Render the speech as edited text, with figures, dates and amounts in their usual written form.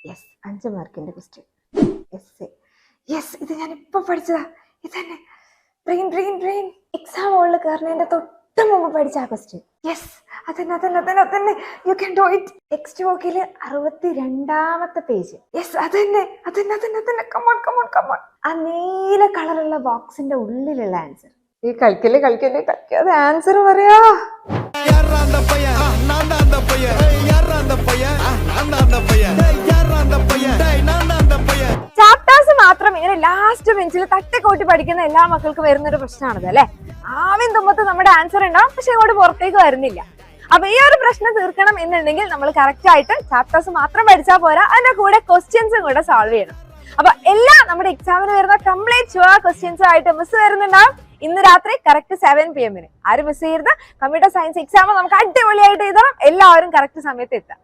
Yes 5 മാർക്കിന്റെ question. Yes ഇത് ഞാൻ ഇപ്പൊ പഠിച്ചതാ. ഇതന്നെ ബ്രെയിൻ എക്സാം ഹോളിൽ കയറുന്നതിന്റെ തൊട്ട് മുമ്പ് പഠിച്ച ആ ക്വസ്റ്റ്യൻ. യെസ് അതന്നെ you can do it. Text ബുക്കിൽ 62ാമത്തെ പേജ്. യെസ് അതന്നെ കമോൺ. ആ നീല കളറുള്ള ബോക്സിന്റെ ഉള്ളിലുള്ള ആൻസർ. ഈ കളിക്കാതെ ആൻസർ പറയാ. ചാപ്റ്റേഴ്സ് മാത്രം ഇങ്ങനെ ലാസ്റ്റ് ബെഞ്ചിൽ തട്ടിക്കോട്ടി പഠിക്കുന്ന എല്ലാ മക്കൾക്കും വരുന്നൊരു പ്രശ്നമാണത് അല്ലെ. ആദ്യം തുമ്പത്ത് നമ്മുടെ ആൻസർ ഉണ്ടാവും, പക്ഷെ ഇങ്ങോട്ട് പുറത്തേക്ക് വരുന്നില്ല. അപ്പൊ ഈ ഒരു പ്രശ്നം തീർക്കണം എന്നുണ്ടെങ്കിൽ നമ്മൾ കറക്റ്റ് ആയിട്ട് ചാപ്റ്റേഴ്സ് മാത്രം പഠിച്ചാൽ പോരാ, അതിന്റെ കൂടെ ക്വസ്റ്റ്യൻസും കൂടെ സോൾവ് ചെയ്യണം. അപ്പൊ എല്ലാ നമ്മുടെ എക്സാമിന് വരുന്ന കംപ്ലീറ്റ് ഷുവർ ക്വസ്റ്റ്യൻസും ആയിട്ട് മിസ് വരുന്നുണ്ടാവും ഇന്ന് രാത്രി കറക്റ്റ് 7 PM. ആരും മിസ് ചെയ്യരുത്. കമ്പ്യൂട്ടർ സയൻസ് എക്സാം നമുക്ക് അടിപൊളിയായിട്ട് എഴുതണം. എല്ലാവരും കറക്റ്റ് സമയത്ത് എത്താം.